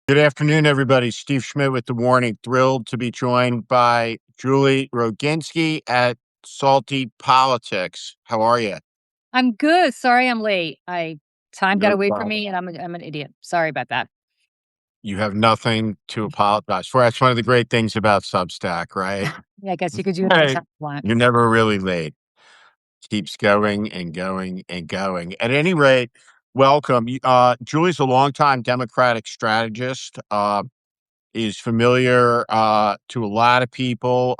Good afternoon, everybody. Steve Schmidt with The Warning. Thrilled to be joined by Julie Roginsky at Salty Politics. How are you? I'm good. Sorry I'm late. Time got No away from problem. me and I'm an idiot. Sorry about that. You have nothing to apologize for. That's one of the great things about Substack, right? Yeah, I guess you could do it Hey, anytime you want. you're never really late. Keeps going and going and going. At any rate, welcome. Julie's a longtime Democratic strategist. Is familiar to a lot of people,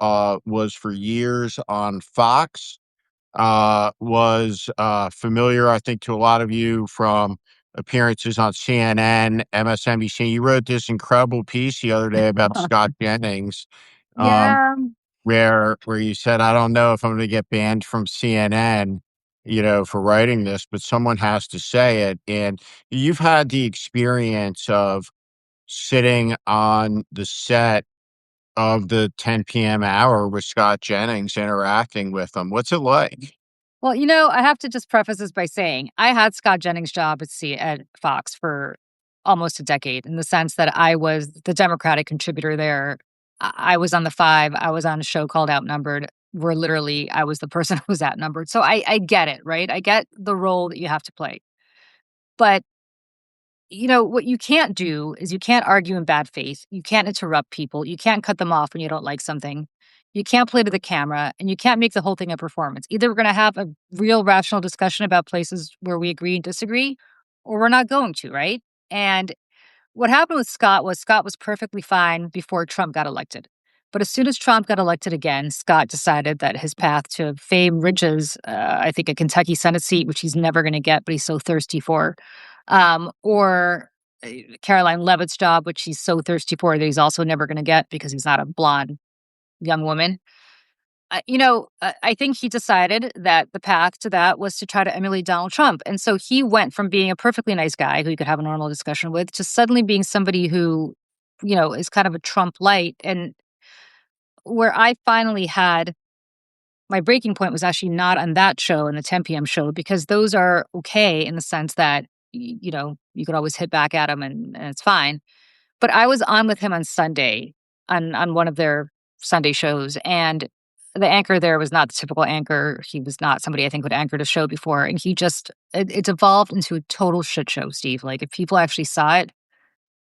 was for years on Fox, was familiar, I think, to a lot of you from appearances on CNN, MSNBC. You wrote this incredible piece the other day about Scott Jennings, um, Yeah. where you said, I don't know if I'm going to get banned from CNN, for writing this, but someone has to say it. And you've had the experience of sitting on the set of the 10 p.m. hour with Scott Jennings, interacting with him. What's it like? Well, I have to just preface this by saying I had Scott Jennings' job at Fox for almost a decade in the sense that I was the Democratic contributor there. I was on the five. I was on a show called Outnumbered, where literally I was the person who was outnumbered. So I get it, right? I get the role that you have to play. But what you can't do is you can't argue in bad faith. You can't interrupt people. You can't cut them off when you don't like something. You can't play to the camera and you can't make the whole thing a performance. Either we're going to have a real rational discussion about places where we agree and disagree, or we're not going to, right? And what happened with Scott was perfectly fine before Trump got elected. But as soon as Trump got elected again, Scott decided that his path to fame, riches, I think a Kentucky Senate seat, which he's never going to get, but he's so thirsty for, or Caroline Levitt's job, which he's so thirsty for that he's also never going to get because he's not a blonde young woman. I think he decided that the path to that was to try to emulate Donald Trump. And so he went from being a perfectly nice guy who you could have a normal discussion with to suddenly being somebody who, is kind of a Trump light. And where I finally had my breaking point was actually not on that show and the 10 p.m. show, because those are okay in the sense that, you could always hit back at him and it's fine. But I was on with him on Sunday on one of their Sunday shows, and the anchor there was not the typical anchor. He was not somebody I think would anchored a show before, and it's evolved into a total shit show, Steve. Like, if people actually saw it,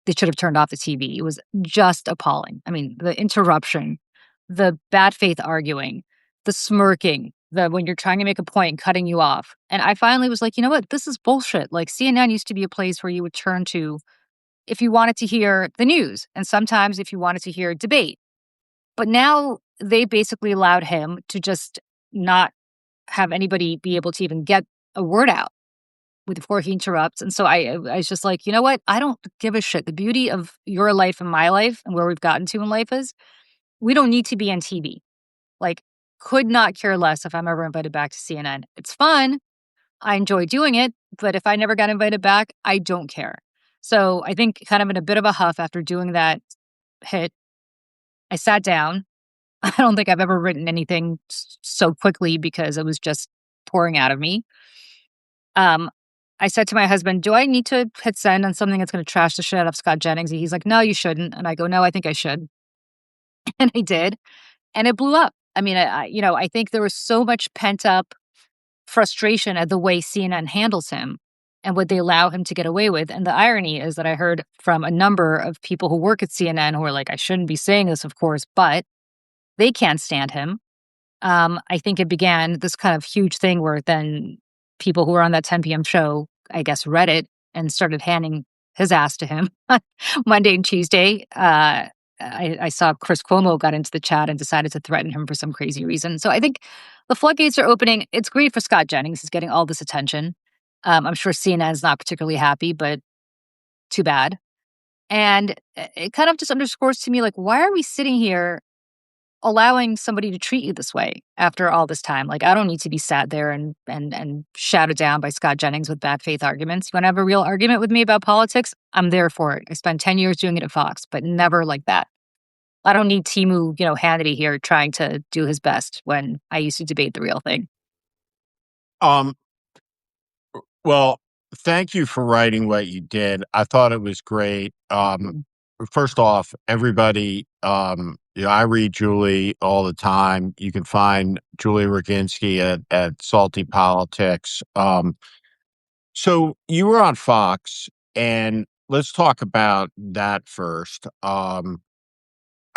they should have turned off the TV. It was just appalling. I mean, the interruption, the bad faith arguing, the smirking, the when you're trying to make a point and cutting you off. And I finally was like, you know what? This is bullshit. Like, CNN used to be a place where you would turn to if you wanted to hear the news and sometimes if you wanted to hear debate. But now they basically allowed him to just not have anybody be able to even get a word out before he interrupts. And so I was just like, you know what? I don't give a shit. The beauty of your life and my life and where we've gotten to in life is we don't need to be on TV. Like, could not care less if I'm ever invited back to CNN. It's fun. I enjoy doing it. But if I never got invited back, I don't care. So I think, kind of in a bit of a huff after doing that hit, I sat down. I don't think I've ever written anything so quickly because it was just pouring out of me. Um, I said to my husband, "Do I need to hit send on something that's going to trash the shit out of Scott Jennings?" And he's like, "No, you shouldn't." And I go, "No, I think I should." And I did, and it blew up. I mean, I think there was so much pent up frustration at the way CNN handles him and what they allow him to get away with. And the irony is that I heard from a number of people who work at CNN who are like, "I shouldn't be saying this, of course," but they can't stand him. I think it began this kind of huge thing where then people who were on that 10 p.m. show, I guess, read it and started handing his ass to him Monday and Tuesday. I saw Chris Cuomo got into the chat and decided to threaten him for some crazy reason. So I think the floodgates are opening. It's great for Scott Jennings. He's getting all this attention. I'm sure CNN is not particularly happy, but too bad. And it kind of just underscores to me, like, why are we sitting here allowing somebody to treat you this way after all this time? Like, I don't need to be sat there and shouted down by Scott Jennings with bad faith arguments. You want to have a real argument with me about politics? I'm there for it. I spent 10 years doing it at Fox, but never like that. I don't need Timu, Hannity here trying to do his best when I used to debate the real thing. Um, well, thank you for writing what you did. I thought it was great. first off, everybody, I read Julie all the time. You can find Julie Roginsky at Salty Politics. So you were on Fox, and let's talk about that first. I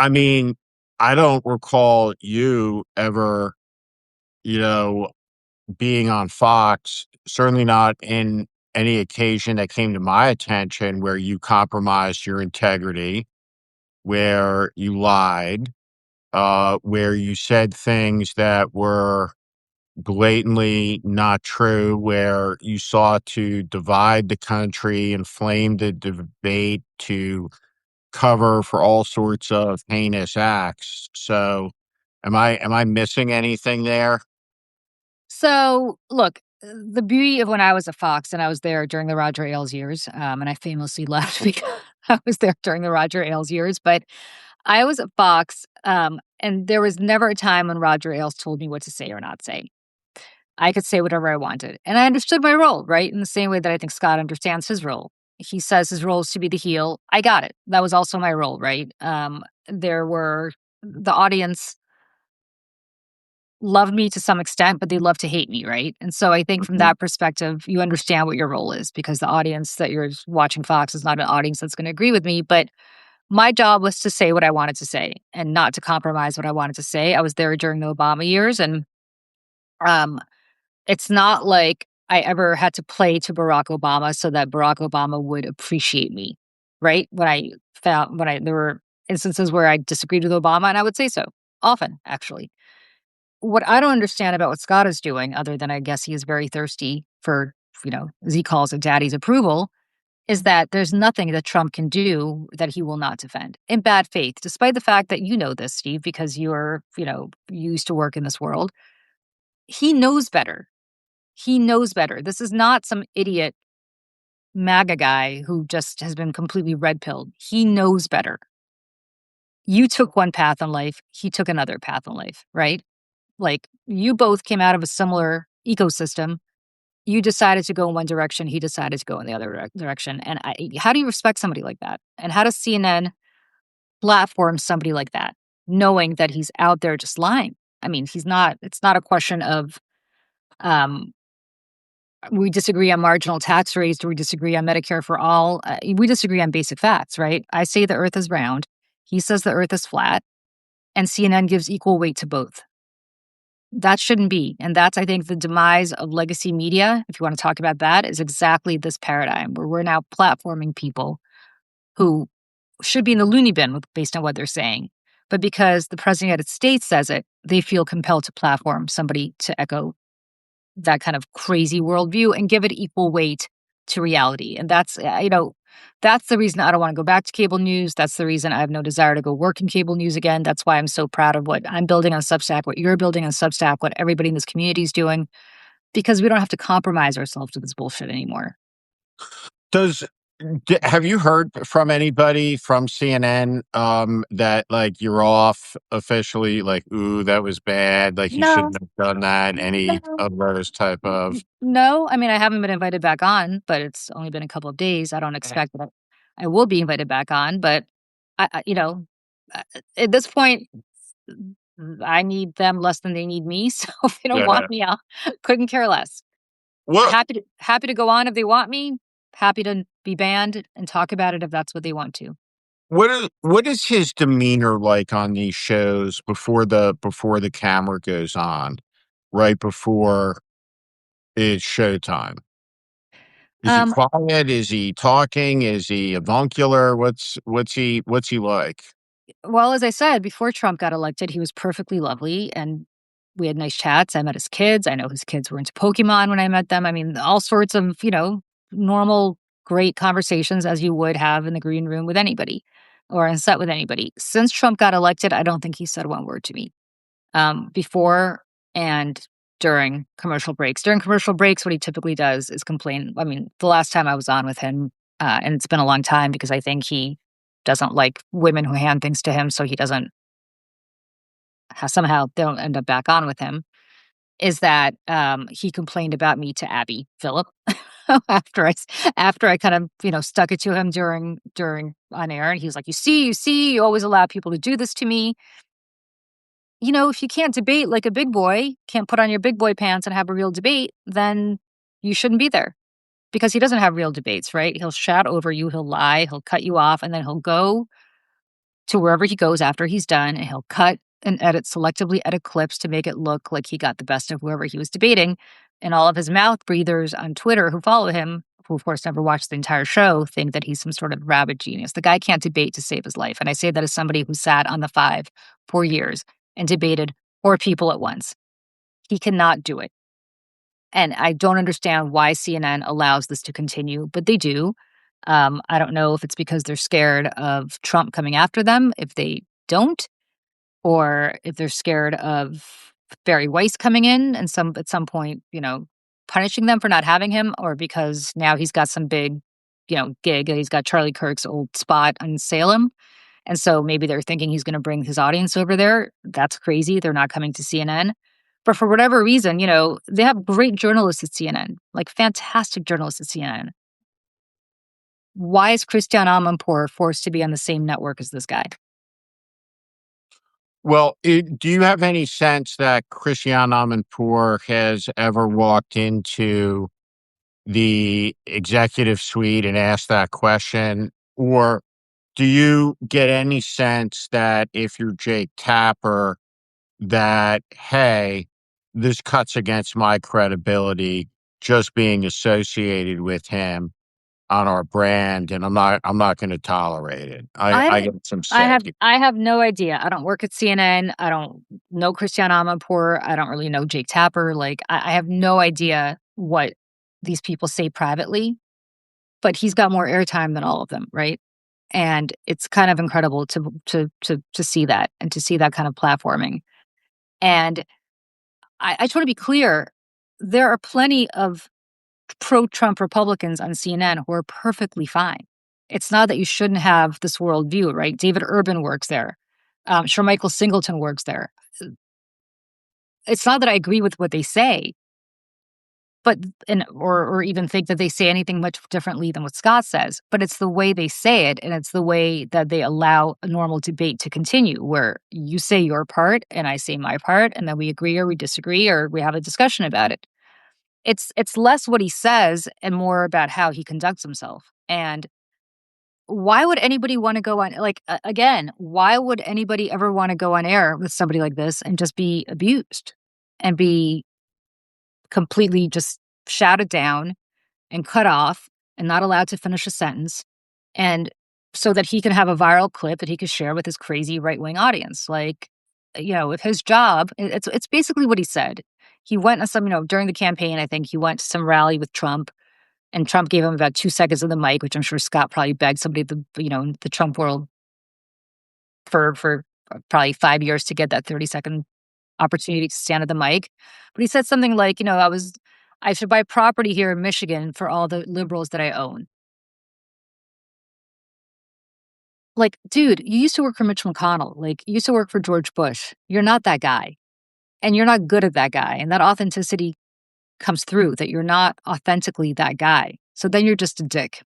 mean, I don't recall you ever, you know, being on Fox, certainly not in any occasion that came to my attention where you compromised your integrity, where you lied, where you said things that were blatantly not true, where you sought to divide the country, inflame the debate to cover for all sorts of heinous acts. So am I missing anything there? So, look, the beauty of when I was at Fox and I was there during the Roger Ailes years, and I famously left because I was there during the Roger Ailes years, but I was at Fox, and there was never a time when Roger Ailes told me what to say or not say. I could say whatever I wanted, and I understood my role, right? In the same way that I think Scott understands his role. He says his role is to be the heel. I got it. That was also my role, right? There were the audience loved me to some extent, but they love to hate me, right? And so I think from Mhm. that perspective, you understand what your role is because the audience that you're watching Fox is not an audience that's going to agree with me. But my job was to say what I wanted to say and not to compromise what I wanted to say. I was there during the Obama years, and um, it's not like I ever had to play to Barack Obama so that Barack Obama would appreciate me, right? When I there were instances where I disagreed with Obama, and I would say so often, actually. What I don't understand about what Scott is doing, other than I guess he is very thirsty for, as he calls it, daddy's approval, is that there's nothing that Trump can do that he will not defend in bad faith, despite the fact that you know this, Steve, because you used to work in this world. He knows better. He knows better. This is not some idiot MAGA guy who just has been completely red pilled. He knows better. You took one path in life, he took another path in life, right? Like you both came out of a similar ecosystem. You decided to go in one direction, he decided to go in the other direction. And how do you respect somebody like that? And how does CNN platform somebody like that, knowing that he's out there just lying? I mean, it's not a question of um, we disagree on marginal tax rates or we disagree on Medicare for all. We disagree on basic facts, right? I say the earth is round. He says the earth is flat. And CNN gives equal weight to both. That shouldn't be. And that's, I think, the demise of legacy media, if you want to talk about that, is exactly this paradigm where we're now platforming people who should be in the loony bin based on what they're saying. But because the president of the United States says it, they feel compelled to platform somebody to echo that kind of crazy worldview and give it equal weight to reality. And that's the reason I don't want to go back to cable news. That's the reason I have no desire to go work in cable news again. That's why I'm so proud of what I'm building on Substack, what you're building on Substack, what everybody in this community is doing, because we don't have to compromise ourselves to this bullshit anymore. Does have you heard from anybody from CNN, that, like, you're off officially, like, "Ooh, that was bad, like, you No, shouldn't have done that," any no, of those type of no. I mean, I haven't been invited back on, but it's only been a couple of days. I don't expect that I will be invited back on, but uh, at this point, I need them less than they need me. So if they don't Yeah. want me, I couldn't care less. What Happy to go on if they want me. Happy to be banned and talk about it if that's what they want to. what is his demeanor like on these shows before the camera goes on, right before it's showtime? Is he Um, quiet? Is he talking? Is he avuncular? What's he like? well, as I said, before Trump got elected, he was perfectly lovely and we had nice chats. I met his kids. I know his kids were into Pokemon when I met them. I mean, all sorts of, normal, great conversations as you would have in the green room with anybody or on set with anybody. Since Trump got elected, I don't think he said one word to me. Before and during commercial breaks. During commercial breaks, what he typically does is complain. I mean, the last time I was on with him, and it's been a long time because I think he doesn't like women who hand things to him, so he doesn't somehow they don't end up back on with him. Is that he complained about me to Abby Phillip? after I kind of, stuck it to him during on air, and he was like, you see, you always allow people to do this to me. If you can't debate like a big boy, can't put on your big boy pants and have a real debate, then you shouldn't be there because he doesn't have real debates, right? He'll shout over you, he'll lie, he'll cut you off, and then he'll go to wherever he goes after he's done, and he'll cut and selectively edit clips to make it look like he got the best of whoever he was debating. And all of his mouth breathers on Twitter who follow him, who of course never watched the entire show, think that he's some sort of rabid genius. The guy can't debate to save his life. And I say that as somebody who sat on the five for years and debated 4 people at once. He cannot do it. And I don't understand why CNN allows this to continue, but they do. I don't know if it's because they're scared of Trump coming after them if they don't, or if they're scared of Barry Weiss coming in and at some point, punishing them for not having him, or because now he's got some big, gig. He's got Charlie Kirk's old spot on Salem. And so maybe they're thinking he's going to bring his audience over there. That's crazy. They're not coming to CNN. But for whatever reason, they have great journalists at CNN, like fantastic journalists at CNN. Why is Christiane Amanpour forced to be on the same network as this guy? Well, do you have any sense that Christiane Amanpour has ever walked into the executive suite and asked that question? Or do you get any sense that if you're Jake Tapper, that, hey, this cuts against my credibility just being associated with him on our brand, and I'm not going to tolerate it. I I don't get some sense. I have no idea. I don't work at CNN. I don't know Christiane Amanpour. I don't really know Jake Tapper. Like, I have no idea what these people say privately, but he's got more airtime than all of them, right? And it's kind of incredible to see that, and to see that kind of platforming. And I just want to be clear, there are plenty of pro-Trump Republicans on CNN who are perfectly fine. It's not that you shouldn't have this worldview, right? David Urban works there. Sure, Michael Singleton works there. It's not that I agree with what they say, but or even think that they say anything much differently than what Scott says. But it's the way they say it, and it's the way that they allow a normal debate to continue, where you say your part and I say my part, and then we agree or we disagree or we have a discussion about it. It's less what he says and more about how he conducts himself. And why would anybody want to go on, like, again, why would anybody ever want to go on air with somebody like this and just be abused and be completely just shouted down and cut off and not allowed to finish a sentence, and so that he can have a viral clip that he could share with his crazy right-wing audience? Like, if his job, it's basically what he said. He went on some, during the campaign, I think he went to some rally with Trump, and Trump gave him about 2 seconds of the mic, which I'm sure Scott probably begged somebody at in the Trump world for probably 5 years to get that 30-second opportunity to stand at the mic. But he said something like, I should buy property here in Michigan for all the liberals that I own. Like, dude, you used to work for Mitch McConnell. Like, you used to work for George Bush. You're not that guy. And you're not good at that guy. And that authenticity comes through, that you're not authentically that guy. So then you're just a dick.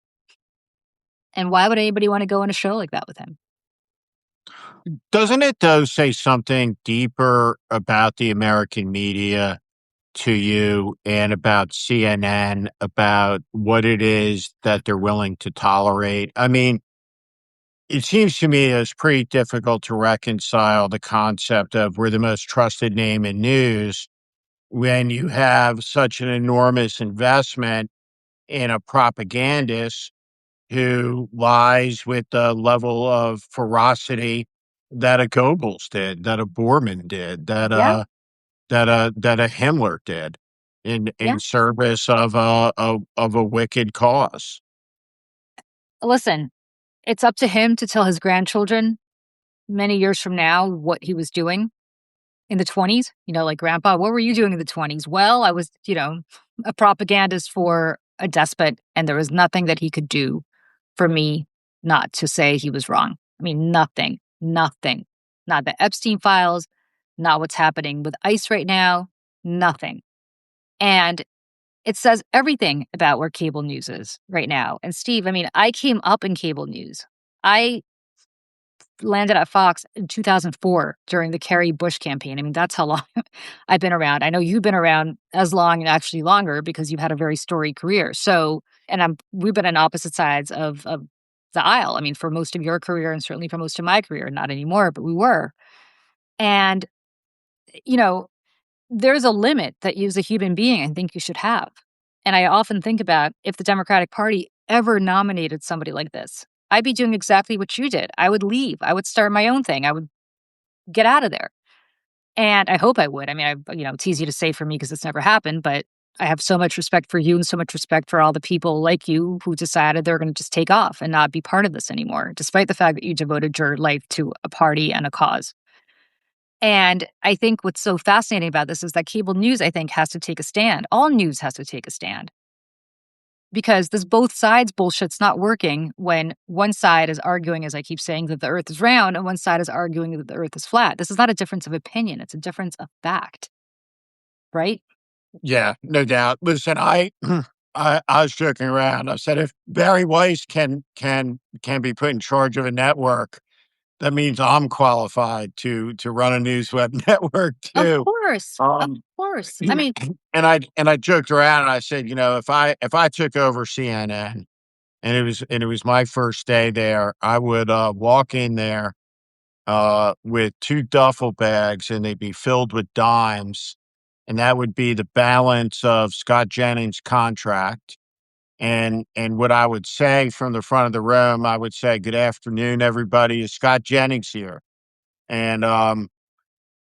And why would anybody want to go on a show like that with him? Doesn't it, though, say something deeper about the American media to you and about CNN, about what it is that they're willing to tolerate? I mean, it seems to me it's pretty difficult to reconcile the concept of we're the most trusted name in news when you have such an enormous investment in a propagandist who lies with the level of ferocity that a Goebbels did, that a Bormann did, Yeah, that a Himmler did yeah. in service of a wicked cause. Listen, it's up to him to tell his grandchildren many years from now what he was doing in the 20s. Like, Grandpa, what were you doing in the 20s? Well, I was, a propagandist for a despot, and there was nothing that he could do for me not to say he was wrong. I mean, nothing, nothing. Not the Epstein files, not what's happening with ICE right now, nothing. And It says everything about where cable news is right now. And Steve, I mean, I came up in cable news. I landed at Fox in 2004 during the Kerry Bush campaign. I mean, that's how long I've been around. I know you've been around as long and actually longer because you've had a very storied career. So, and we've been on opposite sides of the aisle. I mean, for most of your career and certainly for most of my career, not anymore, but we were. And, you know, there's a limit that you as a human being, I think you should have. And I often think about if the Democratic Party ever nominated somebody like this, I'd be doing exactly what you did. I would leave. I would start my own thing. I would get out of there. And I hope I would. I mean, it's easy to say for me because it's never happened, but I have so much respect for you and so much respect for all the people like you who decided they're going to just take off and not be part of this anymore, despite the fact that you devoted your life to a party and a cause. And I think what's so fascinating about this is that cable news, I think, has to take a stand. All news has to take a stand because this both sides bullshit's not working when one side is arguing, as I keep saying, that the earth is round and one side is arguing that the earth is flat. This is not a difference of opinion. It's a difference of fact, right? Yeah, no doubt. Listen, I was joking around. I said if Barry Weiss can be put in charge of a network, that means I'm qualified to run a news web network Of too. course. Of Um, course. I mean, and I joked around and I said, if I took over CNN and it was my first day there, I would walk in there with 2 duffel bags and they'd be filled with dimes. And that would be the balance of Scott Jennings' contract. And what I would say from the front of the room, I would say, "Good afternoon, everybody. Is Scott Jennings here?" And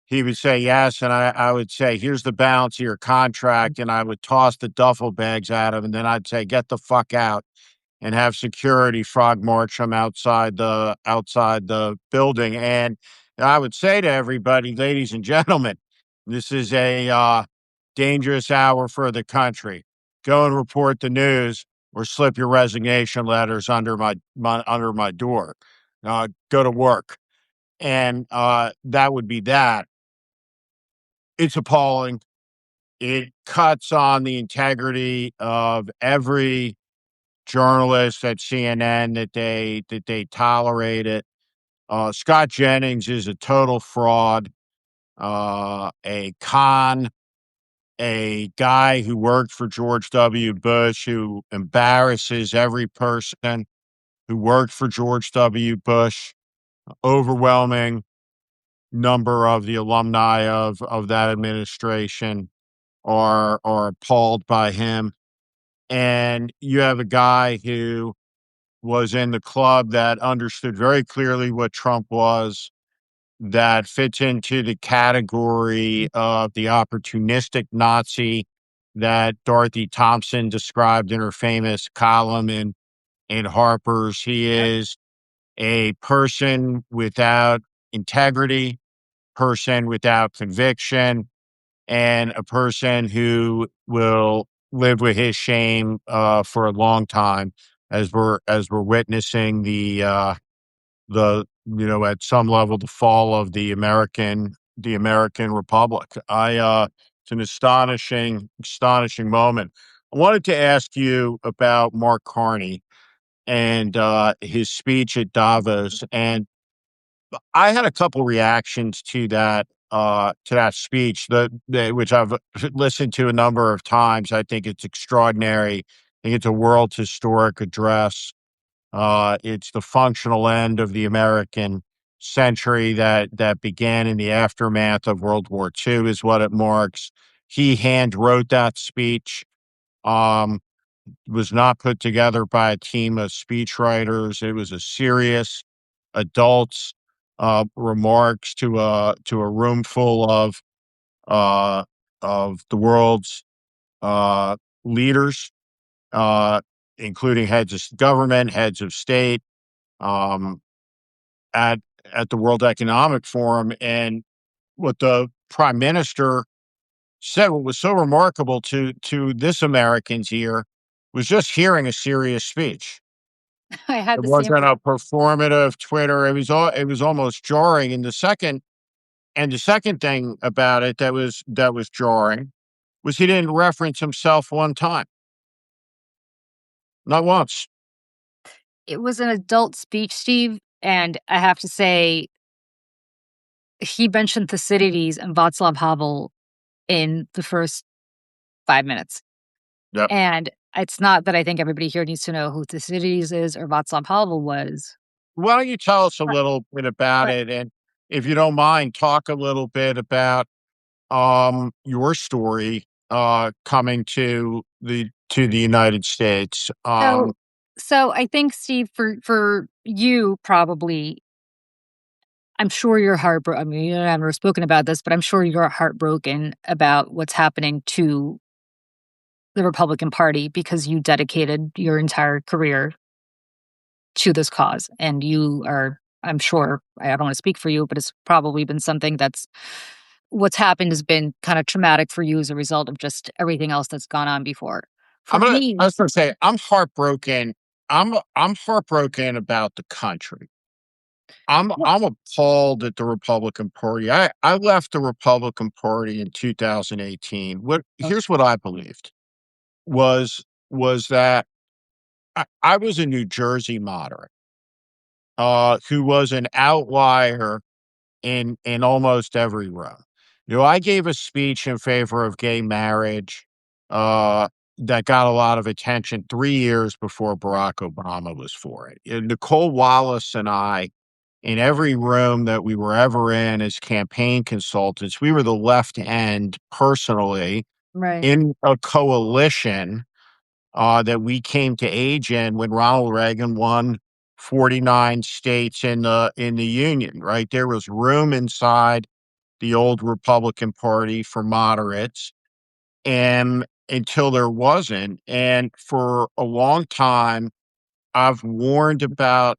he would say, "Yes." And I would say, "Here's the balance of your contract." And I would toss the duffel bags at him. And then I'd say, "Get the fuck out," and have security frog march him outside the building. And I would say to everybody, "Ladies and gentlemen, this is a dangerous hour for the country. Go and report the news, or slip your resignation letters under my door. Go to work." And that would be that. It's appalling. It cuts on the integrity of every journalists at CNN that they tolerate it. Scott Jennings is a total fraud, a con, a guy who worked for George W. Bush, who embarrasses every person who worked for George W. Bush. Overwhelming number of the alumni of that administration are appalled by him. And you have a guy who was in the club that understood very clearly what Trump was, that fits into the category of the opportunistic Nazi that Dorothy Thompson described in her famous column in Harper's. He yep. is a person without integrity, person without conviction, and a person who will live with his shame for a long time, as we're witnessing the at some level the fall of the American Republic. It's an astonishing moment. I wanted to ask you about Mark Carney and his speech at Davos, and I had a couple reactions to that speech, which I've listened to a number of times. I think it's extraordinary. I think it's a world historic address. It's the functional end of the American century that began in the aftermath of World War II, is what it marks. He hand wrote that speech. Um, was not put together by a team of speechwriters. It was a serious adults remarks to a room full uh, of the world's uh, leaders, uh, including heads of government, heads of state, um, at at the World Economic Forum. And what the prime minister said, what was so remarkable to this American's ear, was just hearing a serious speech. I had It the same wasn't a performative Twitter. It was almost jarring. And the second thing about it that was jarring was he didn't reference himself one time, not once. It was an adult speech, Steve, and I have to say, he mentioned Thucydides and Václav Havel in the first 5 minutes. Yep. And it's not that I think everybody here needs to know who Thucydides is or Václav Havel was. Why don't you tell us a But little bit about but it, and if you don't mind, talk a little bit about your story coming to the United States. so so I think, Steve, for you probably, I'm sure you're heartbroken. I mean, you and I have never spoken about this, but I'm sure you're heartbroken about what's happening to the Republican Party because you dedicated your entire career to this cause. And you are, I'm sure, I don't want to speak for you, but it's probably been something that's what's happened has been kind of traumatic for you as a result of just everything else that's gone on before. For I me, was gonna say I'm heartbroken. I'm heartbroken about the country. well, I'm appalled at the Republican Party. I left the Republican Party in 2018. What Here's what I believed was that I was a New Jersey moderate who was an outlier in almost every row. I gave a speech in favor of gay marriage that got a lot of attention 3 years before Barack Obama was for it. Nicole Wallace and I, in every room that we were ever in as campaign consultants, we were the left end personally right, in a coalition that we came to age in when Ronald Reagan won 49 states in the union, right? There was room inside the old Republican Party for moderates, and until there wasn't. And for a long time, I've warned about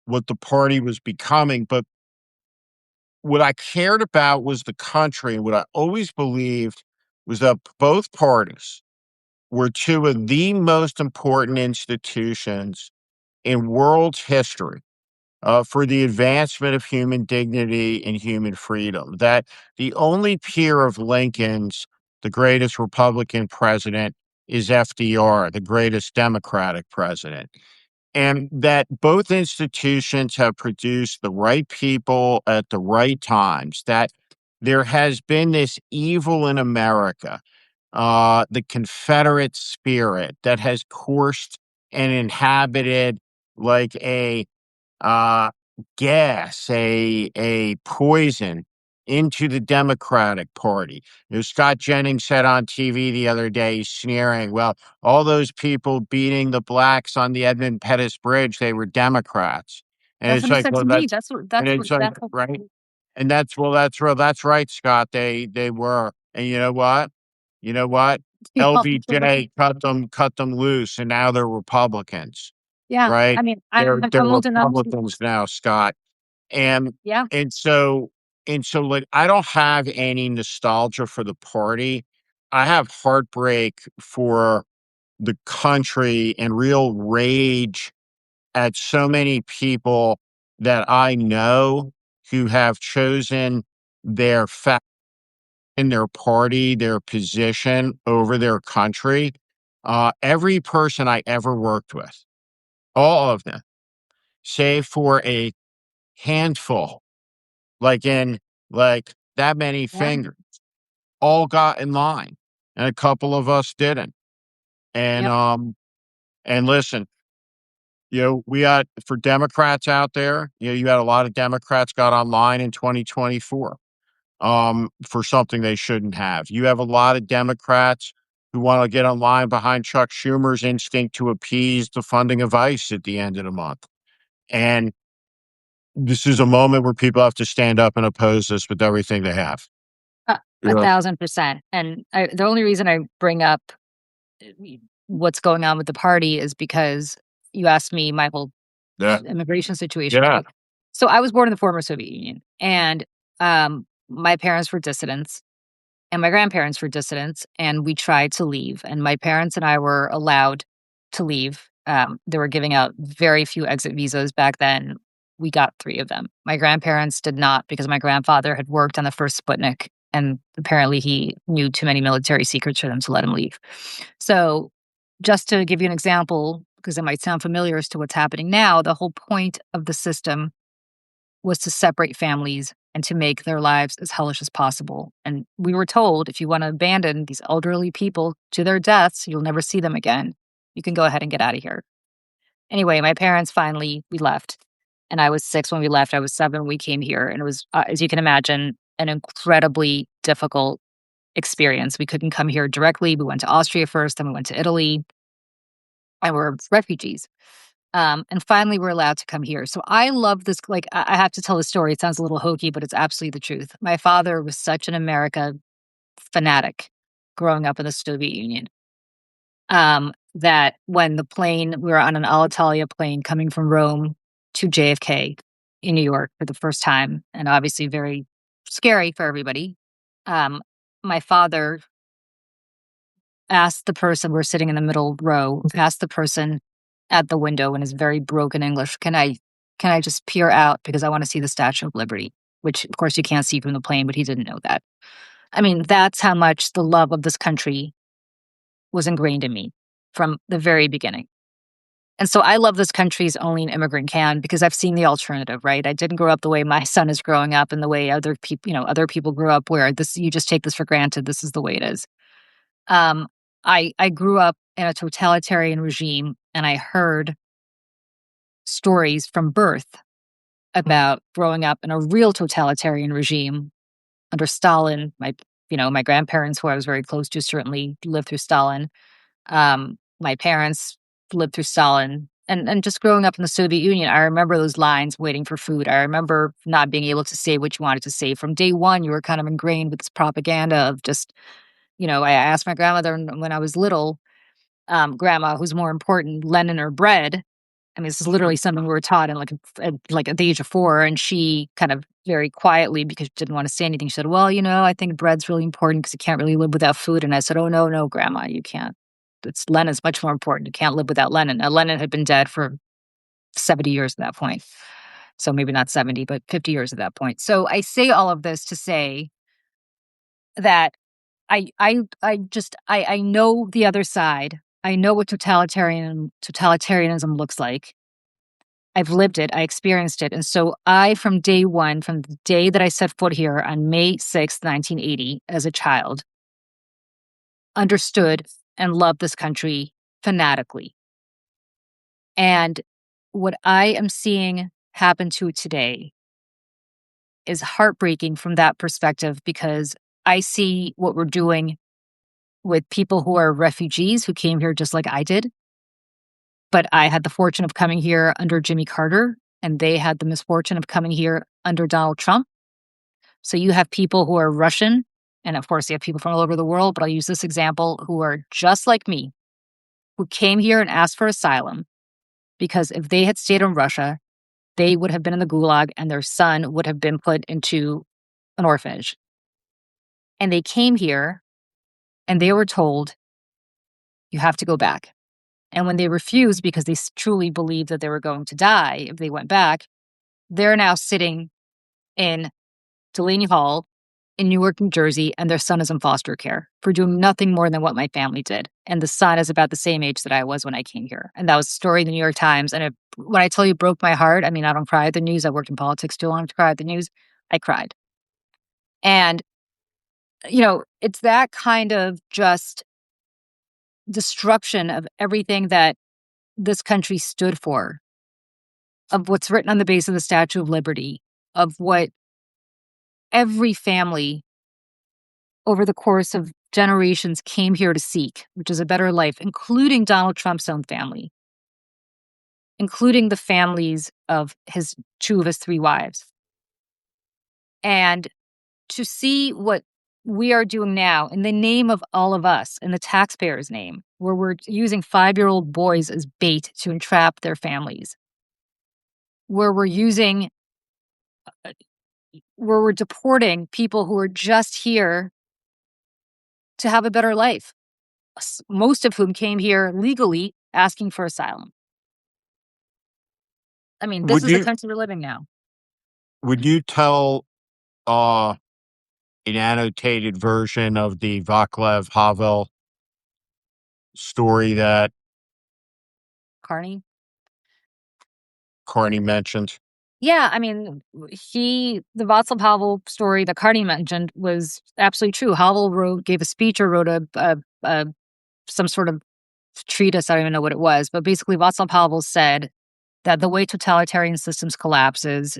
what the party was becoming, but what I cared about was the country. And what I always believed was that both parties were two of the most important institutions in world history for the advancement of human dignity and human freedom. That the only peer of Lincoln's, the greatest Republican president, is FDR, the greatest Democratic president. And that both institutions have produced the right people at the right times, that there has been this evil in America, the Confederate spirit that has coursed and inhabited like a uh, gas, a poison into the Democratic Party. Scott Jennings said on TV the other day, sneering, "Well, all those people beating the blacks on the Edmund Pettus Bridge, they were Democrats." And that's it's what he like, said to well, me. that's and That's what it's like, that's what right, and that's right, Scott. They were, and you know what? You know what? we all do. LBJ cut them loose, and now they're Republicans, Yeah, I right? mean, They're I'm old enough to, Republicans now, Scott. And yeah. and so like I don't have any nostalgia for the party. I have heartbreak for the country and real rage at so many people that I know who have chosen their in their party, their position over their country. Every person I ever worked with, all of them, save for a handful, like in like that many Yeah, fingers, all got in line, and a couple of us didn't. And yep. and listen, we had for Democrats out there, you had a lot of Democrats got online in 2024 for something they shouldn't have. You have a lot of Democrats who want to get online behind Chuck Schumer's instinct to appease the funding of ICE at the end of the month. And this is a moment where people have to stand up and oppose this with everything they have. A Yeah. 1000%. And the only reason I bring up what's going on with the party is because you asked me my whole Yeah. immigration situation, Yeah. right? So I was born in the former Soviet Union, and my parents were dissidents, and my grandparents were dissidents, and we tried to leave. And my parents and I were allowed to leave. They were giving out very few exit visas back then. We got 3 of them. My grandparents did not because my grandfather had worked on the first Sputnik. and apparently he knew too many military secrets for them to let him leave. So, just to give you an example, because it might sound familiar as to what's happening now, the whole point of the system was to separate families and to make their lives as hellish as possible. And we were told, if you want to abandon these elderly people to their deaths, you'll never see them again. You can go ahead and get out of here. Anyway, my parents finally, we left. And I was 6 when we left. I was 7 when we came here. And it was, as you can imagine, an incredibly difficult experience. We couldn't come here directly. We went to Austria first, then we went to Italy, and we're refugees. And finally, we're allowed to come here. So I love this. Like, I have to tell the story. It sounds a little hokey, but it's absolutely the truth. My father was such an America fanatic growing up in the Soviet Union, that when we were on an Alitalia plane coming from Rome to JFK in New York for the first time, and obviously very scary for everybody. Um, my father asked the person, we're sitting in the middle row, asked the person at the window in his very broken English, can I just peer out because I want to see the Statue of Liberty? Which of course you can't see from the plane, but he didn't know that. I mean, that's how much the love of this country was ingrained in me from the very beginning. And so I love this country as only an immigrant can, because I've seen the alternative, right? I didn't grow up the way my son is growing up and the way other people grew up, where this, you just take this for granted. This is the way it is. Um, I grew up in a totalitarian regime, and I heard stories from birth about growing up in a real totalitarian regime under Stalin. My grandparents, who I was very close to, certainly lived through Stalin. My parents lived through Stalin. And just growing up in the Soviet Union, I remember those lines waiting for food. I remember not being able to say what you wanted to say. From day one, you were kind of ingrained with this propaganda of just, I asked my grandmother when I was little, Grandma, who's more important, Lenin or bread? I mean, this is literally something we were taught in at the age of 4, and she kind of very quietly, because she didn't want to say anything, she said, "Well, I think bread's really important because you can't really live without food." And I said, "Oh, no, no, Grandma, you can't. Lenin's much more important. You can't live without Lenin." Now, Lenin had been dead for 70 years at that point. So maybe not 70, but 50 years at that point. So I say all of this to say that I know the other side. I know what totalitarianism looks like. I've lived it. I experienced it. And so from day one, from the day that I set foot here on May 6th, 1980, as a child, understood and loved this country fanatically. And what I am seeing happen to it today is heartbreaking from that perspective, because I see what we're doing with people who are refugees who came here just like I did. But I had the fortune of coming here under Jimmy Carter, and they had the misfortune of coming here under Donald Trump. So you have people who are Russian, and of course you have people from all over the world, but I'll use this example, who are just like me, who came here and asked for asylum, because if they had stayed in Russia, they would have been in the gulag and their son would have been put into an orphanage. And they came here and they were told, you have to go back. And when they refused, because they truly believed that they were going to die if they went back, they're now sitting in Delaney Hall in Newark, New Jersey, and their son is in foster care for doing nothing more than what my family did. And the son is about the same age that I was when I came here. And that was a story in the New York Times. And when I tell you it broke my heart, I mean, I don't cry at the news. I worked in politics too long to cry at the news. I cried. And, it's that kind of just destruction of everything that this country stood for, of what's written on the base of the Statue of Liberty, of what every family over the course of generations came here to seek, which is a better life, including Donald Trump's own family, including the families of two of his 3 wives. And to see what we are doing now in the name of all of us, in the taxpayers' name, where we're using 5-year-old boys as bait to entrap their families, where we're deporting people who are just here to have a better life, most of whom came here legally asking for asylum. I mean, this Would is the you country we're living now. would you tell an annotated version of the Vaclav Havel story that Carney. Carney mentioned? Yeah, I mean, the Václav Havel story that Carney mentioned was absolutely true. Havel gave a speech or wrote a some sort of treatise. I don't even know what it was, but basically, Václav Havel said that the way totalitarian systems collapse is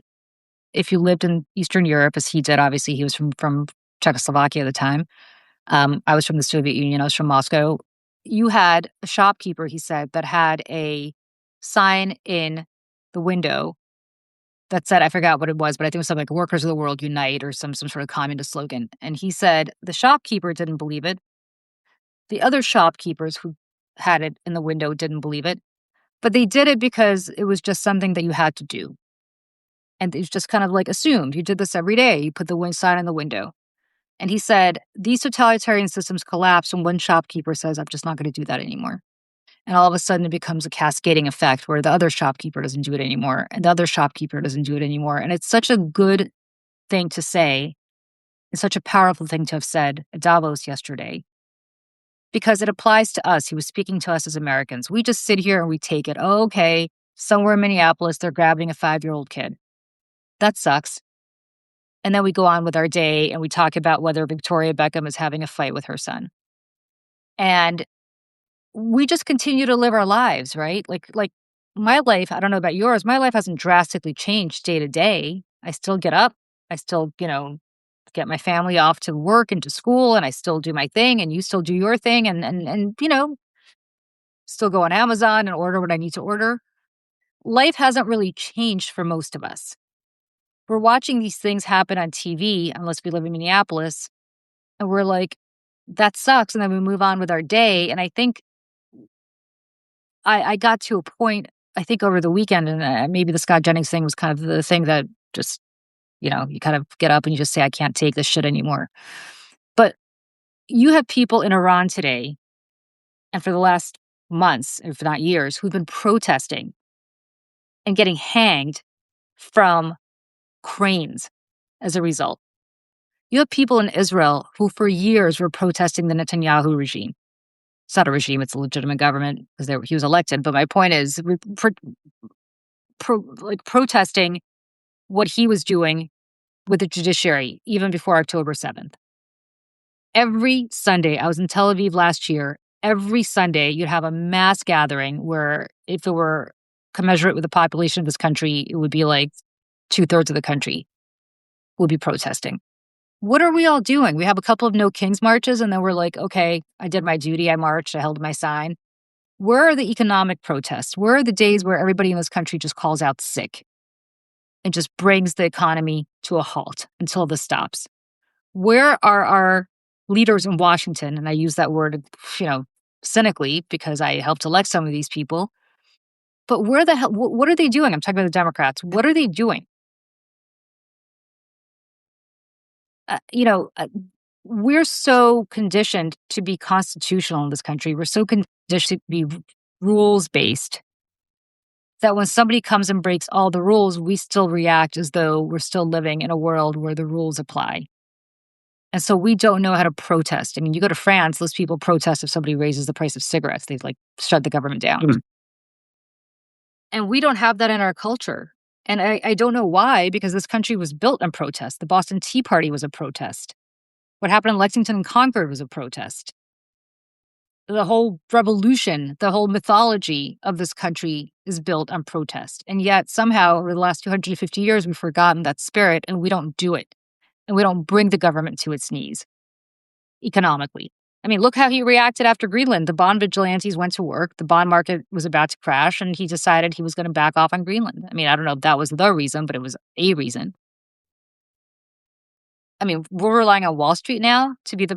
if you lived in Eastern Europe, as he did. Obviously, he was from Czechoslovakia at the time. I was from the Soviet Union. I was from Moscow. You had a shopkeeper, he said, that had a sign in the window that said, I forgot what it was, but I think it was something like "Workers of the World Unite" or some sort of communist slogan. And he said the shopkeeper didn't believe it. The other shopkeepers who had it in the window didn't believe it, but they did it because it was just something that you had to do. And it was just kind of like assumed. You did this every day. You put the sign in the window. And he said, these totalitarian systems collapse when one shopkeeper says, I'm just not going to do that anymore. And all of a sudden it becomes a cascading effect where the other shopkeeper doesn't do it anymore, and the other shopkeeper doesn't do it anymore. And it's such a good thing to say. It's such a powerful thing to have said at Davos yesterday because it applies to us. He was speaking to us as Americans. We just sit here and we take it. Oh, okay, somewhere in Minneapolis, they're grabbing a 5-year-old kid. That sucks. And then we go on with our day and we talk about whether Victoria Beckham is having a fight with her son. And we just continue to live our lives, right? Like my life, I don't know about yours, my life hasn't drastically changed day to day. I still get up. I still, get my family off to work and to school, and I still do my thing, and you still do your thing, and still go on Amazon and order what I need to order. Life hasn't really changed for most of us. We're watching these things happen on TV, unless we live in Minneapolis, and we're like, that sucks. And then we move on with our day. And I think I got to a point, I think over the weekend, and maybe the Scott Jennings thing was kind of the thing that just, you kind of get up and you just say, I can't take this shit anymore. But you have people in Iran today, and for the last months, if not years, who've been protesting and getting hanged from cranes as a result. You have people in Israel who for years were protesting the Netanyahu regime. It's not a regime, it's a legitimate government because he was elected. But my point is, protesting what he was doing with the judiciary, even before October 7th. Every Sunday, I was in Tel Aviv last year, every Sunday you'd have a mass gathering where if it were commensurate with the population of this country, it would be like 2/3 of the country would be protesting. What are we all doing? We have a couple of No Kings marches, and then we're like, okay, I did my duty. I marched. I held my sign. Where are the economic protests? Where are the days where everybody in this country just calls out sick and just brings the economy to a halt until this stops? Where are our leaders in Washington? And I use that word, cynically because I helped elect some of these people. But where the hell, what are they doing? I'm talking about the Democrats. What are they doing? uh, you know, uh, we're so conditioned to be constitutional in this country. We're so conditioned to be rules based that when somebody comes and breaks all the rules, we still react as though we're still living in a world where the rules apply. And so we don't know how to protest. I mean, you go to France, those people protest if somebody raises the price of cigarettes. They like shut the government down. And we don't have that in our culture. And I don't know why, because this country was built on protest. The Boston Tea Party was a protest. What happened in Lexington and Concord was a protest. The whole revolution, the whole mythology of this country is built on protest. And yet somehow over the last 250 years, we've forgotten that spirit and we don't do it. And we don't bring the government to its knees economically. I mean, look how he reacted after Greenland. The bond vigilantes went to work. The bond market was about to crash, and he decided he was going to back off on Greenland. I mean, I don't know if that was the reason, but it was a reason. I mean, we're relying on Wall Street now to be the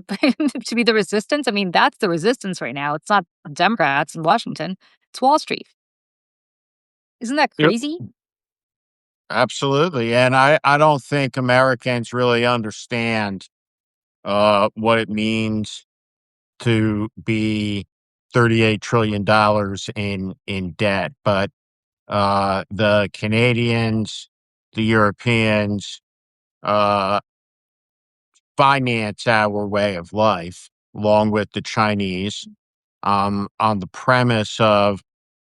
to be the resistance. I mean, that's the resistance right now. It's not Democrats in Washington. It's Wall Street. Isn't that Yep. crazy? Absolutely. And I don't think Americans really understand what it means to be $38 trillion in debt. But the Canadians, the Europeans, uh, finance our way of life, along with the Chinese, on the premise of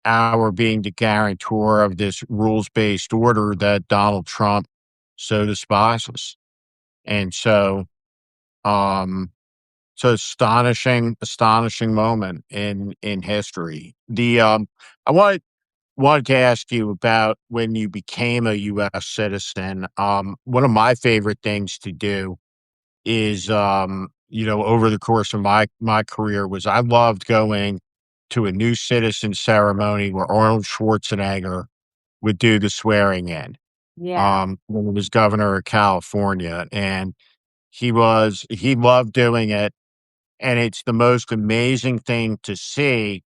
our being the guarantor of this rules-based order that Donald Trump so despises. And so, um, it's an astonishing moment in history. I wanted to ask you about when you became a U.S. citizen. One of my favorite things to do is, over the course of my career was I loved going to a new citizen ceremony where Arnold Schwarzenegger would do the swearing in, Yeah. when he was governor of California, and he loved doing it, and it's the most amazing thing to see,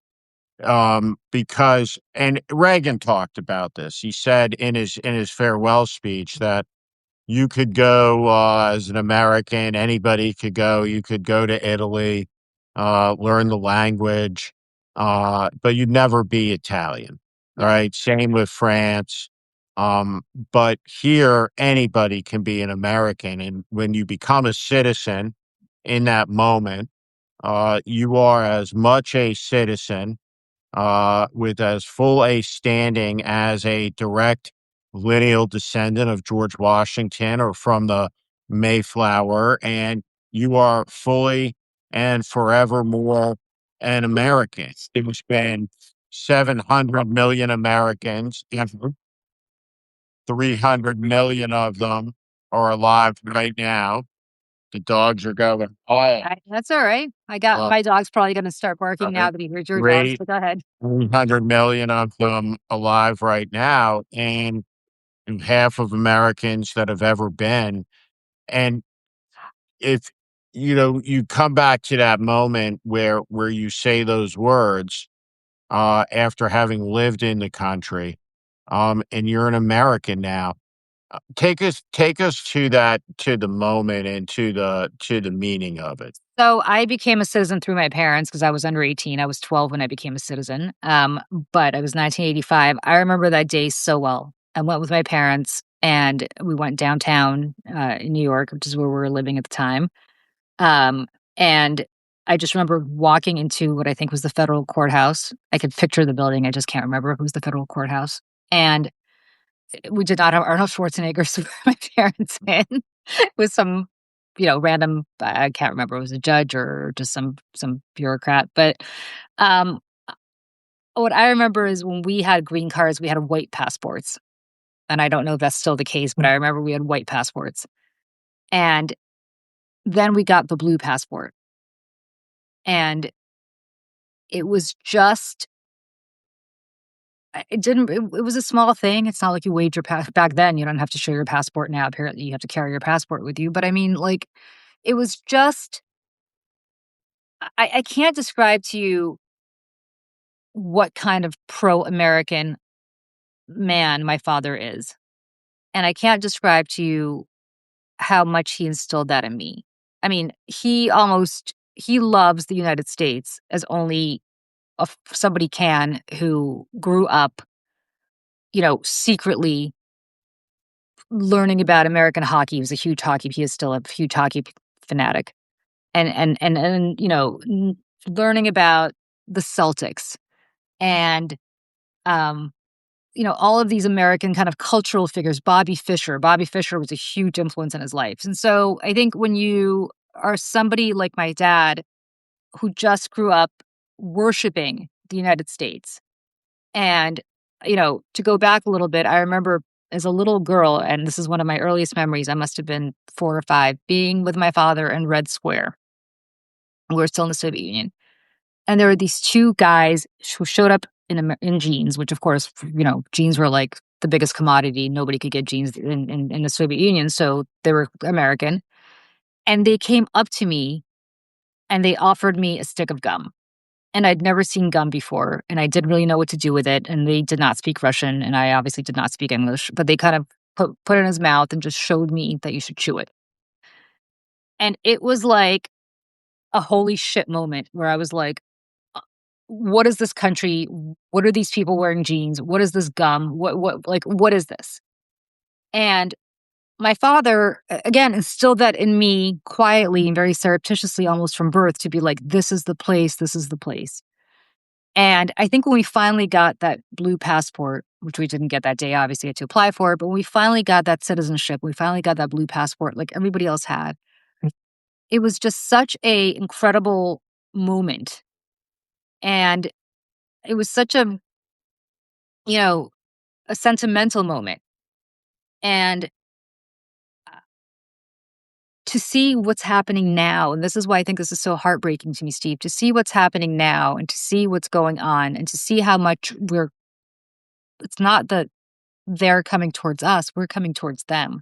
because and Reagan talked about this. He said in his farewell speech that you could go, as an American, anybody could go. You could go to Italy, learn the language, but you'd never be Italian. All Yeah. right. Same with France. Um, but here, anybody can be an American. And when you become a citizen in that moment, you are as much a citizen, with as full a standing as a direct lineal descendant of George Washington or from the Mayflower, and you are fully and forevermore an American. There's been 700 million Americans, and 300 million of them are alive right now. The dogs are going, oh, That's all right. I got uh, my dog's probably gonna start barking uh, now that he heard your dogs, great but go ahead. 300 million of them alive right now, and half of Americans that have ever been. And if you come back to that moment where you say those words, after having lived in the country, and you're an American now. Take us to the moment and to the meaning of it. So I became a citizen through my parents because I was under 18. I was 12 when I became a citizen. But I was 1985. I remember that day so well. I went with my parents and we went downtown in New York, which is where we were living at the time. Um, and I just remember walking into what I think was the federal courthouse. I could picture the building. I just can't remember if it was the federal courthouse. And we did not have Arnold Schwarzenegger, so my parents in with some, random. I can't remember. It was a judge or just some bureaucrat. But um, what I remember is when we had green cards, we had white passports, and I don't know if that's still the case, but I remember we had white passports, and then we got the blue passport, and it was just. It didn't. It was a small thing. It's not like you waved your pass back then. You don't have to show your passport now. Apparently, you have to carry your passport with you. But I mean, like, it was just. I can't describe to you what kind of pro-American man my father is, and I can't describe to you how much he instilled that in me. I mean, he loves the United States as only somebody can who grew up, secretly learning about American hockey. He was a huge hockey. He is still a huge hockey fanatic, and learning about the Celtics and um, all of these American kind of cultural figures. Bobby Fischer. Bobby Fischer was a huge influence in his life, and so I think when you are somebody like my dad who just grew up worshiping the United States. And, to go back a little bit, I remember as a little girl, and this is one of my earliest memories, I must have been 4 or 5, being with my father in Red Square. We were still in the Soviet Union. And there were these 2 guys who showed up in jeans, which of course, jeans were like the biggest commodity. Nobody could get jeans in the Soviet Union, so they were American. And they came up to me and they offered me a stick of gum. And I'd never seen gum before, and I didn't really know what to do with it, and they did not speak Russian, and I obviously did not speak English, but they kind of put it in his mouth and just showed me that you should chew it. And it was like a holy shit moment where I was like, "Uh, what is this country? What are these people wearing jeans? What is this gum? What is this?" And my father, again, instilled that in me quietly and very surreptitiously, almost from birth, to be like, this is the place, this is the place. And I think when we finally got that blue passport, which we didn't get that day, obviously, had to apply for it, but when we finally got that citizenship, we finally got that blue passport like everybody else had. It was just such a incredible moment. And it was such you know, a sentimental moment. And to see what's happening now, and this is why I think this is so heartbreaking to me, Steve, to see what's happening now and to see what's going on and to see how much it's not that they're coming towards us, we're coming towards them.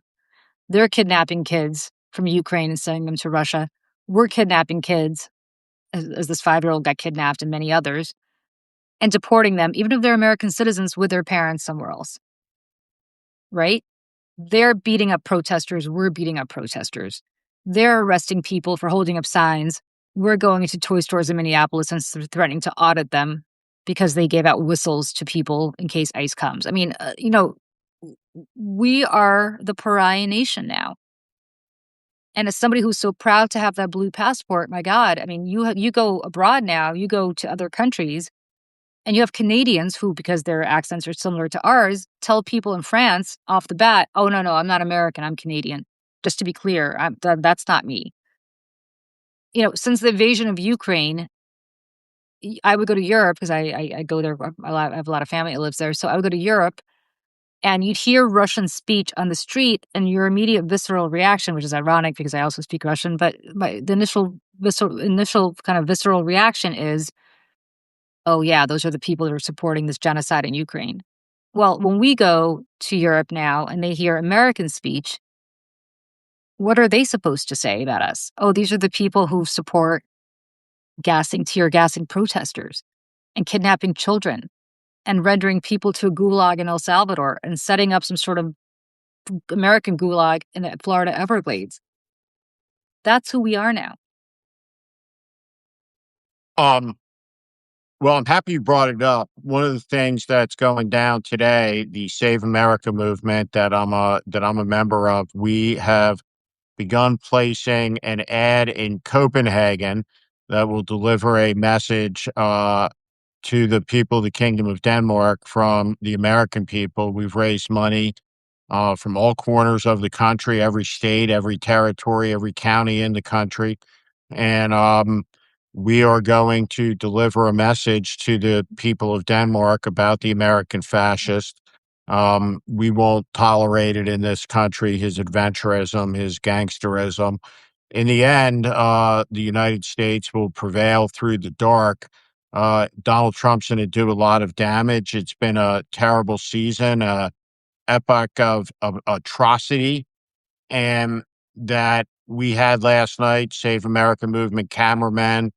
They're kidnapping kids from Ukraine and sending them to Russia. We're kidnapping kids, as this 5-year-old got kidnapped and many others, and deporting them, even if they're American citizens, with their parents somewhere else, right? They're beating up protesters. We're beating up protesters. They're arresting people for holding up signs. We're going into toy stores in Minneapolis and threatening to audit them because they gave out whistles to people in case ICE comes. I mean, we are the pariah nation now. And as somebody who's so proud to have that blue passport, my God, I mean, you go abroad now, you go to other countries, and you have Canadians who, because their accents are similar to ours, tell people in France off the bat, "Oh, no, no, I'm not American, I'm Canadian." Just to be clear, that's not me. Since the invasion of Ukraine, I would go to Europe because I go there. I have a lot of family that lives there. So I would go to Europe and you'd hear Russian speech on the street, and your immediate visceral reaction, which is ironic because I also speak Russian, but the initial kind of visceral reaction is, "Oh, yeah, those are the people that are supporting this genocide in Ukraine." Well, when we go to Europe now and they hear American speech, what are they supposed to say about us? "Oh, these are the people who support tear gassing protesters and kidnapping children and rendering people to a gulag in El Salvador and setting up some sort of American gulag in the Florida Everglades." That's who we are now. Um, well, I'm happy you brought it up. One of the things that's going down today, the Save America movement that I'm a member of, we have begun placing an ad in Copenhagen that will deliver a message to the people of the Kingdom of Denmark from the American people. We've raised money from all corners of the country, every state, every territory, every county in the country. And we are going to deliver a message to the people of Denmark about the American fascist. We won't tolerate it in this country, his adventurism, his gangsterism. In the end, the United States will prevail through the dark. Donald Trump's going to do a lot of damage. It's been a terrible season, epoch of atrocity, and that we had last night. Save America movement cameramen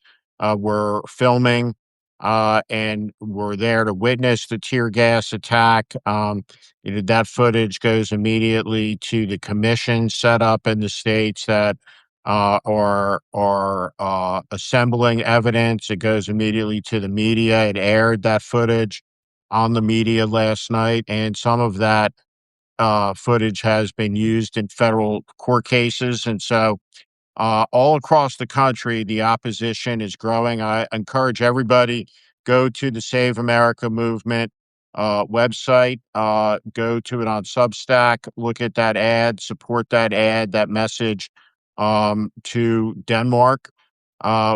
were filming and were there to witness the tear gas attack. That footage goes immediately to the commission set up in the states that are assembling evidence. It goes immediately to the media. It aired that footage on the media last night, and some of that footage has been used in federal court cases. And so all across the country, the opposition is growing. I encourage everybody, go to the Save America movement website, go to it on Substack, look at that ad, support that ad, that message to Denmark.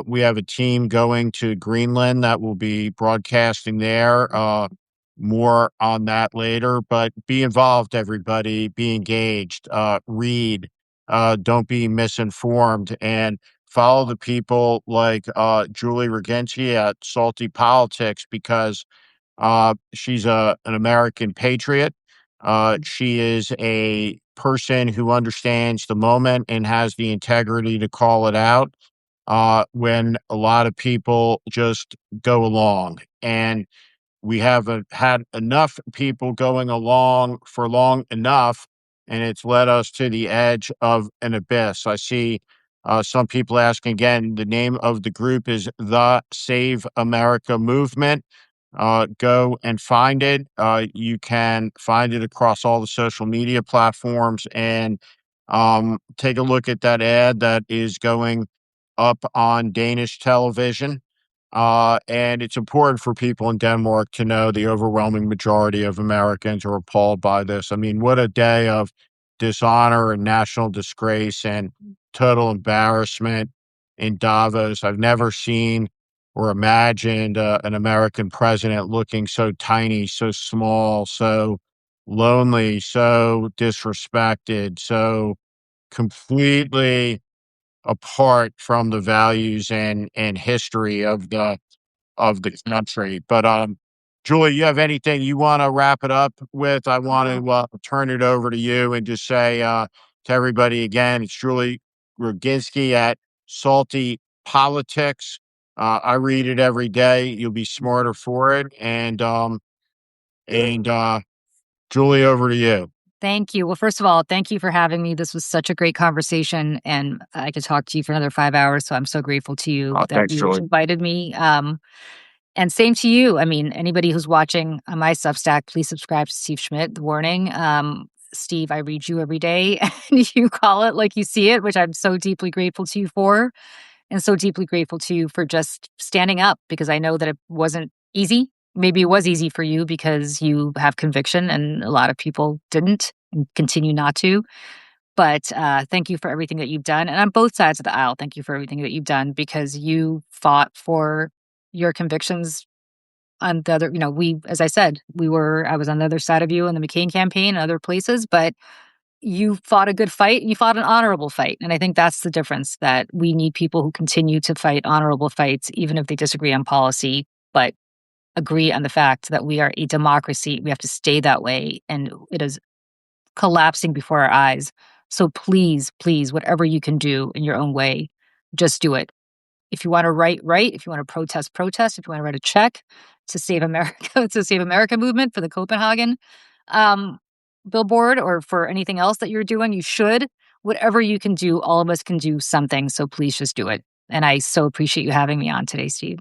We have a team going to Greenland that will be broadcasting there. More on that later, but be involved, everybody. Be engaged. Read. Don't be misinformed, and follow the people like Julie Roginsky at Salty Politics, because she's an American patriot. She is a person who understands the moment and has the integrity to call it out when a lot of people just go along. And we have had enough people going along for long enough, and it's led us to the edge of an abyss. I see some people asking again. The name of the group is the Save America Movement. Go and find it. You can find it across all the social media platforms, and Take a look at that ad that is going up on Danish television. And it's important for people in Denmark to know the overwhelming majority of Americans are appalled by this. I mean, what a day of dishonor and national disgrace and total embarrassment in Davos. I've never seen or imagined an American president looking so tiny, so small, so lonely, so disrespected, so completely apart from the values and history of the country. But Julie, you have anything you want to wrap it up with? I want to turn it over to you and just say to everybody again, it's Julie Roginsky at Salty Politics. I read it every day. You'll be smarter for it. And Julie, over to you. Thank you. Well, first of all, thank you for having me. This was such a great conversation, and I could talk to you for another 5 hours. So I'm so grateful to you that Thanks, you Julie. invited me. And same to you. I mean, anybody who's watching on my Substack, please subscribe to Steve Schmidt. The warning, Steve, I read you every day, and you call it like you see it, which I'm so deeply grateful to you for, and so deeply grateful to you for just standing up because I know that it wasn't easy. Maybe it was easy for you because you have conviction, and a lot of people didn't and continue not to. But thank you for everything that you've done. And on both sides of the aisle, thank you for everything that you've done because you fought for your convictions on the other, as I said, I was on the other side of you in the McCain campaign and other places, but you fought a good fight and you fought an honorable fight. And I think that's the difference, that we need people who continue to fight honorable fights, even if they disagree on policy, but agree on the fact that we are a democracy. We have to stay that way. And it is collapsing before our eyes. So please, please, whatever you can do in your own way, just do it. If you want to write, write. If you want to protest, protest. If you want to write a check to Save America, to Save America movement for the Copenhagen um, billboard, or for anything else that you're doing, you should. Whatever you can do, all of us can do something. So please just do it. And I so appreciate you having me on today, Steve.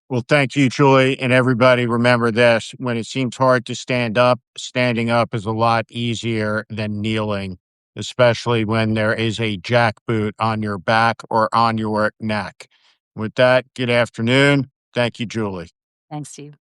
Well, thank you, Julie. And everybody, remember this: when it seems hard to stand up, standing up is a lot easier than kneeling, especially when there is a jackboot on your back or on your neck. With that, good afternoon. Thank you, Julie. Thanks, Steve.